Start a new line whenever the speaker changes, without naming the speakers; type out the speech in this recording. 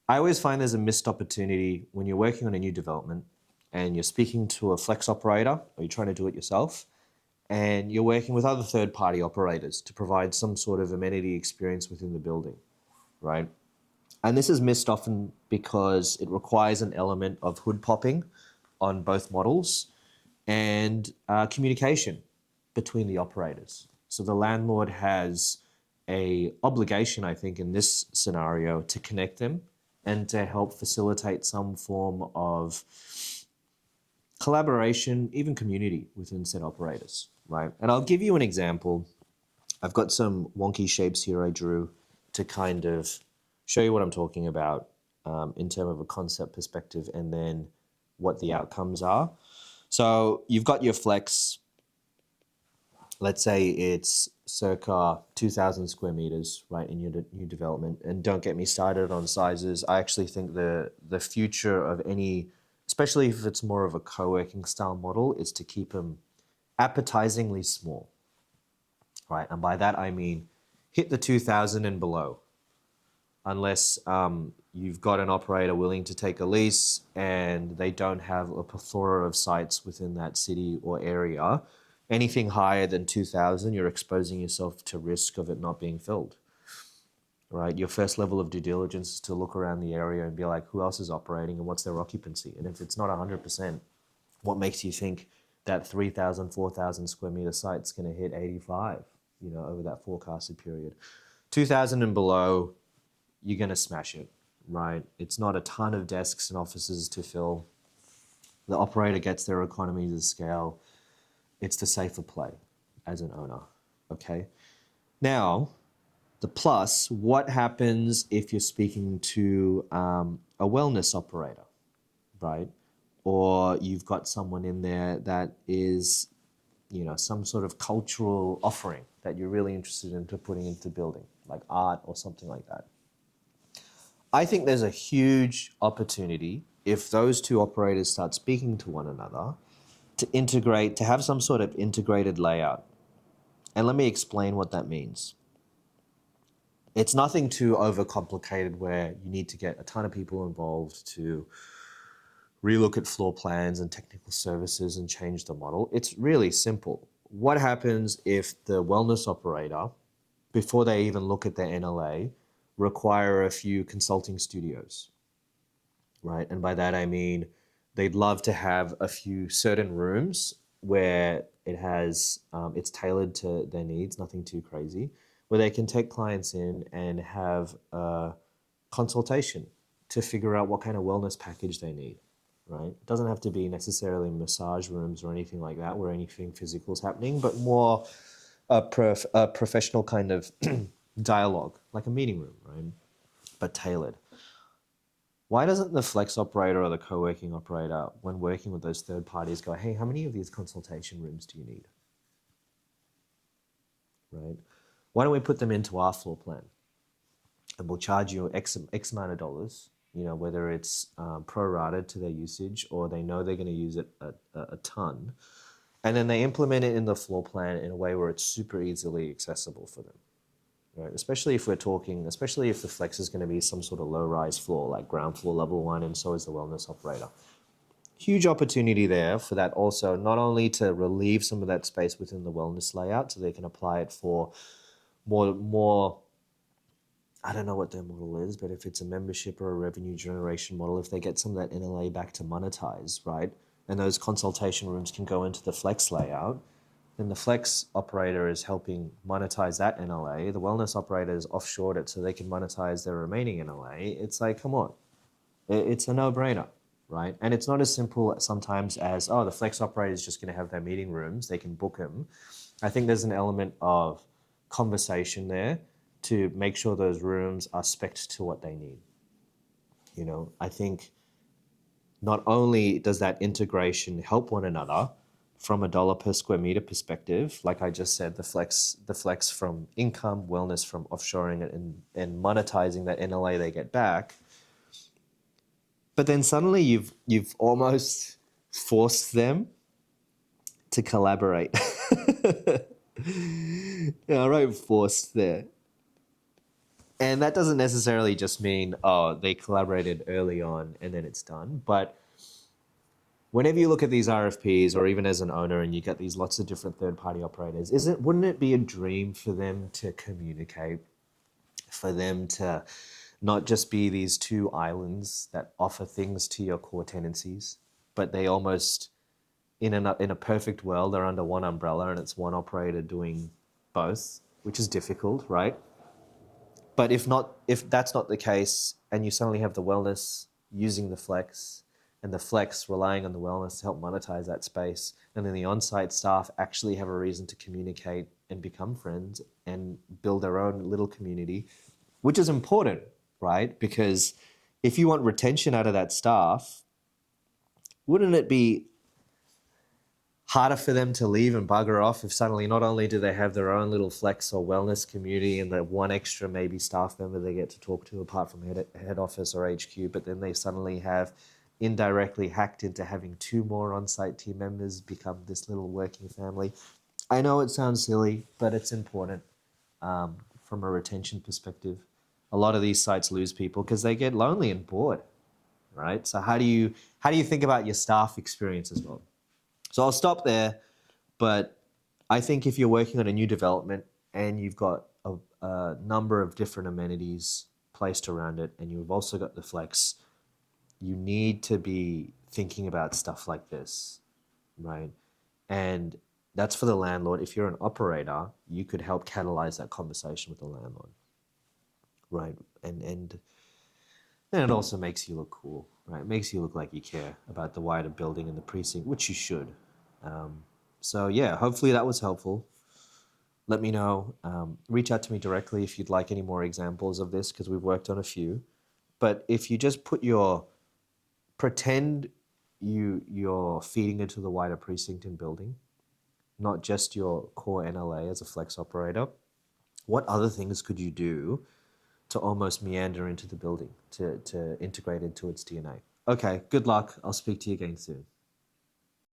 I always find there's a missed opportunity when you're working on a new development and you're speaking to a flex operator or you're trying to do it yourself and you're working with other third-party operators to provide some sort of amenity experience within the building, right? And this is missed often because it requires an element of hood popping on both models and communication between the operators. So the landlord has a obligation, I think, in this scenario to connect them and to help facilitate some form of collaboration, even community within said operators, right? And I'll give you an example. I've got some wonky shapes here I drew to kind of show you what I'm talking about in terms of a concept perspective and then what the outcomes are. So you've got your flex, let's say it's circa 2,000 square meters, right, in your new development. And don't get me started on sizes. I actually think the future of any, especially if it's more of a co-working style model, is to keep them appetizingly small, right? And by that I mean hit the 2,000 and below, unless you've got an operator willing to take a lease and they don't have a plethora of sites within that city or area. Anything higher than 2,000, you're exposing yourself to risk of it not being filled, right? Your first level of due diligence is to look around the area and be like, who else is operating and what's their occupancy? And if it's not 100%, what makes you think that 3,000, 4,000 square meter site's going to hit 85, over that forecasted period? 2,000 and below, you're going to smash it, right? It's not a ton of desks and offices to fill. The operator gets their economies of scale. It's the safer play as an owner, okay? Now, the plus, what happens if you're speaking to a wellness operator, right? Or you've got someone in there that is, some sort of cultural offering that you're really interested in putting into the building, like art or something like that. I think there's a huge opportunity if those two operators start speaking to one another to integrate, to have some sort of integrated layout. And let me explain what that means. It's nothing too overcomplicated where you need to get a ton of people involved to relook at floor plans and technical services and change the model. It's really simple. What happens if the wellness operator, before they even look at their NLA, require a few consulting studios, right? And by that I mean they'd love to have a few certain rooms where it has, it's tailored to their needs, nothing too crazy, where they can take clients in and have a consultation to figure out what kind of wellness package they need, right? It doesn't have to be necessarily massage rooms or anything like that where anything physical is happening, but more a professional kind of dialogue, like a meeting room, right? But tailored. Why doesn't the flex operator or the co-working operator, when working with those third parties, go, hey, how many of these consultation rooms do you need? Right? Why don't we put them into our floor plan? And we'll charge you X amount of dollars, whether it's prorated to their usage or they know they're going to use it a ton. And then they implement it in the floor plan in a way where it's super easily accessible for them. Right? Especially if the flex is going to be some sort of low-rise floor, like ground floor, level 1, and so is the wellness operator. Huge opportunity there for that also, not only to relieve some of that space within the wellness layout so they can apply it for more, I don't know what their model is, but if it's a membership or a revenue generation model, if they get some of that NLA back to monetize, right? And those consultation rooms can go into the flex layout, then the flex operator is helping monetize that NLA. The wellness operator is offshored it so they can monetize their remaining NLA. It's like, come on. It's a no-brainer, right? And it's not as simple sometimes as, the flex operator is just going to have their meeting rooms. They can book them. I think there's an element of conversation there to make sure those rooms are spec'd to what they need. I think not only does that integration help one another, from a dollar per square meter perspective, like I just said, the flex from income, wellness from offshoring it and monetizing that NLA they get back. But then suddenly you've almost forced them to collaborate. Yeah, I wrote forced there. And that doesn't necessarily just mean, oh, they collaborated early on and then it's done. But whenever you look at these RFPs, or even as an owner and you get these lots of different third-party operators, wouldn't it be a dream for them to communicate, for them to not just be these two islands that offer things to your core tenancies, but they almost, in a perfect world, they're under one umbrella and it's one operator doing both, which is difficult, right? But if that's not the case, and you suddenly have the wellness using the flex, and the flex relying on the wellness to help monetize that space, and then the on-site staff actually have a reason to communicate and become friends and build their own little community, which is important, right? Because if you want retention out of that staff, wouldn't it be harder for them to leave and bugger off if suddenly not only do they have their own little flex or wellness community and the one extra maybe staff member they get to talk to apart from head office or HQ, but then they suddenly have indirectly hacked into having two more on-site team members become this little working family. I know it sounds silly, but it's important from a retention perspective. A lot of these sites lose people because they get lonely and bored, right? So how do you think about your staff experience as well? So I'll stop there, but I think if you're working on a new development and you've got a number of different amenities placed around it, and you've also got the flex, you need to be thinking about stuff like this, right? And that's for the landlord. If you're an operator, you could help catalyze that conversation with the landlord, right? And it also makes you look cool, right? It makes you look like you care about the wider building and the precinct, which you should. So yeah, hopefully that was helpful. Let me know. Reach out to me directly if you'd like any more examples of this, because we've worked on a few. But if you just pretend you're feeding into the wider precinct and building, not just your core NLA as a flex operator, what other things could you do to almost meander into the building, to integrate into its DNA? Okay, good luck. I'll speak to you again soon.